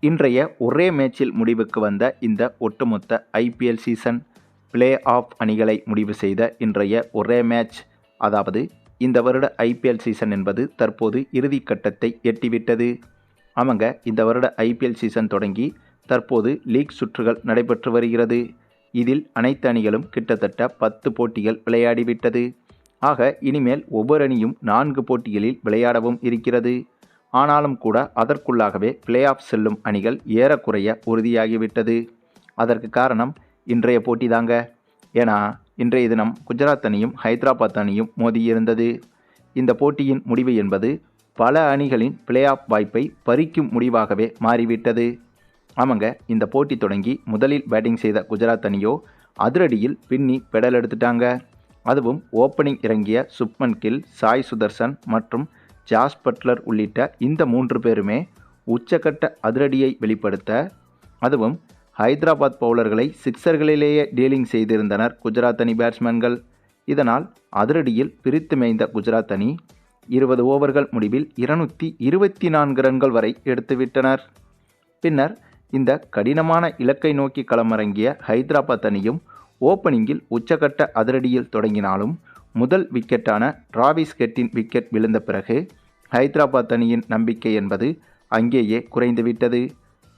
இன்றைய ஒரே மேட்சில் முடிவுக்கு வந்த இந்த ஒட்டுமொத்த ஐபிஎல் சீசன் பிளே ஆஃப் அணிகளை முடிவு செய்த இன்றைய ஒரே மேட்ச், அதாவது இந்த வருட ஐபிஎல் சீசன் என்பது தற்போது இறுதிக்கட்டத்தை எட்டிவிட்டது. ஆமாங்க, இந்த வருட ஐபிஎல் சீசன் தொடங்கி தற்போது லீக் சுற்றுகள் நடைபெற்று வருகிறது. இதில் அனைத்து அணிகளும் கிட்டத்தட்ட 10 போட்டிகள் விளையாடிவிட்டது. ஆக இனிமேல் ஒவ்வொரு அணியும் 4 போட்டிகளில் விளையாடவும் இருக்கிறது. ஆனாலும் கூட அதற்குள்ளாகவே பிளே ஆஃப் செல்லும் அணிகள் ஏறக்குறைய உறுதியாகிவிட்டது. அதற்கு காரணம் இன்றைய போட்டி தாங்க. ஏன்னா இன்றைய தினம் குஜராத் அணியும் ஹைதராபாத் அணியும் மோதியிருந்தது. இந்த போட்டியின் முடிவு என்பது பல அணிகளின் பிளே ஆஃப் வாய்ப்பை பறிக்கும் முடிவாகவே மாறிவிட்டது. ஆமாங்க, இந்த போட்டி தொடங்கி முதலில் பேட்டிங் செய்த குஜராத் அணியோ அதிரடியில் பின்னி பெடல் எடுத்துட்டாங்க. அதுவும் ஓப்பனிங் இறங்கிய சுப்மன் கில், சாய் சுதர்சன் மற்றும் ஜாஸ் பட்லர் உள்ளிட்ட இந்த 3 பேருமே உச்சக்கட்ட அதிரடியை வெளிப்படுத்த, அதுவும் ஹைதராபாத் பவுலர்களை சிக்சர்களிலேயே டீலிங் செய்திருந்தனர் குஜராத் அணி பேட்ஸ்மேன்கள். இதனால் அதிரடியில் பிரித்து மேய்ந்த குஜராத் அணி 20 ஓவர்கள் முடிவில் 224 ரன்கள் வரை எடுத்துவிட்டனர். பின்னர் இந்த கடினமான இலக்கை நோக்கி களமிறங்கிய ஹைதராபாத் அணியும் ஓப்பனிங்கில் உச்சக்கட்ட அதிரடியில் தொடங்கினாலும் முதல் விக்கெட்டான டிராவிஸ் ஹெட்டின் விக்கெட் விழுந்த பிறகு ஹைதராபாத் அணியின் நம்பிக்கை என்பது அங்கேயே குறைந்துவிட்டது.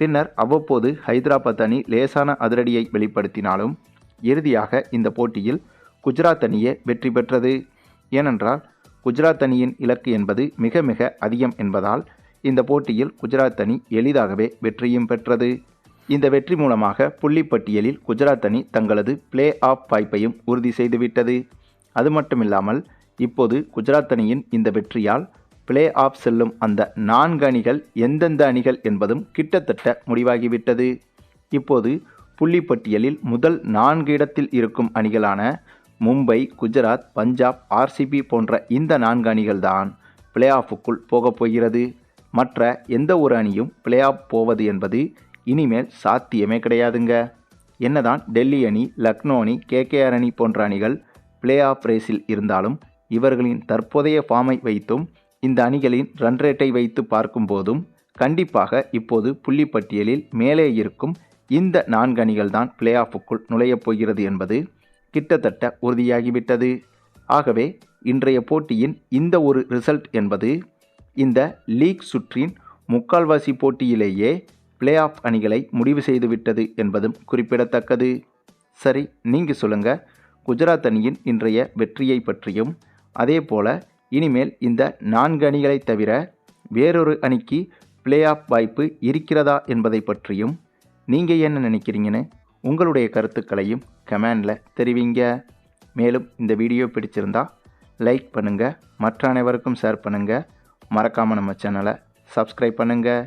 பின்னர் அவ்வப்போது ஹைதராபாத் அணி லேசான அதிரடியை வெளிப்படுத்தினாலும் இறுதியாக இந்த போட்டியில் குஜராத் அணியே வெற்றி பெற்றது. ஏனென்றால் குஜராத் அணியின் இலக்கு என்பது மிக மிக அதிகம் என்பதால் இந்த போட்டியில் குஜராத் அணி எளிதாகவே வெற்றியும் பெற்றது. இந்த வெற்றி மூலமாக புள்ளிப்பட்டியலில் குஜராத் அணி தங்களது பிளே ஆஃப் வாய்ப்பையும் உறுதி செய்துவிட்டது. அது மட்டுமில்லாமல் இப்போது குஜராத் அணியின் இந்த வெற்றியால் பிளே ஆஃப் செல்லும் அந்த 4 அணிகள் எந்தெந்த அணிகள் என்பதும் கிட்டத்தட்ட முடிவாகிவிட்டது. இப்போது புள்ளிப்பட்டியலில் முதல் 4 இடத்தில் இருக்கும் அணிகளான மும்பை, குஜராத், பஞ்சாப், ஆர்சிபி போன்ற இந்த 4 அணிகள்தான் பிளே ஆஃபுக்குள் போகப் போகிறது. மற்ற எந்த ஒரு அணியும் பிளே ஆஃப் போவது என்பது இனிமேல் சாத்தியமே கிடையாதுங்க. என்னதான் டெல்லி அணி, லக்னோ அணி, கேகேஆர் அணி போன்ற அணிகள் பிளே ஆஃப் ரேஸில் இருந்தாலும் இவர்களின் தற்போதைய ஃபார்மை வைத்தும் இந்த அணிகளின் ரன் ரேட்டை வைத்து பார்க்கும் போதும் கண்டிப்பாக இப்போது புள்ளிப்பட்டியலில் மேலே இருக்கும் இந்த 4 அணிகள் தான் பிளே ஆஃபுக்குள் நுழையப் போகிறது என்பது கிட்டத்தட்ட உறுதியாகிவிட்டது. ஆகவே இன்றைய போட்டியின் இந்த ஒரு ரிசல்ட் என்பது இந்த லீக் சுற்றின் முக்கால்வாசி போட்டியிலேயே பிளே ஆஃப் அணிகளை முடிவு செய்துவிட்டது என்பதும் குறிப்பிடத்தக்கது. சரி, நீங்கள் சொல்லுங்கள், குஜராத் அணியின் இன்றைய வெற்றியை பற்றியும், அதே போல இனிமேல் இந்த 4 அணிகளை தவிர வேறொரு அணிக்கு பிளே ஆஃப் வாய்ப்பு இருக்கிறதா என்பதை பற்றியும் நீங்கள் என்ன நினைக்கிறீங்கன்னு உங்களுடைய கருத்துக்களையும் கமெண்டில் தெரிவிங்க. மேலும் இந்த வீடியோ பிடிச்சிருந்தா லைக் பண்ணுங்கள், மற்ற அனைவருக்கும் ஷேர் பண்ணுங்கள், மறக்காமல் நம்ம சேனலை சப்ஸ்கிரைப் பண்ணுங்கள்.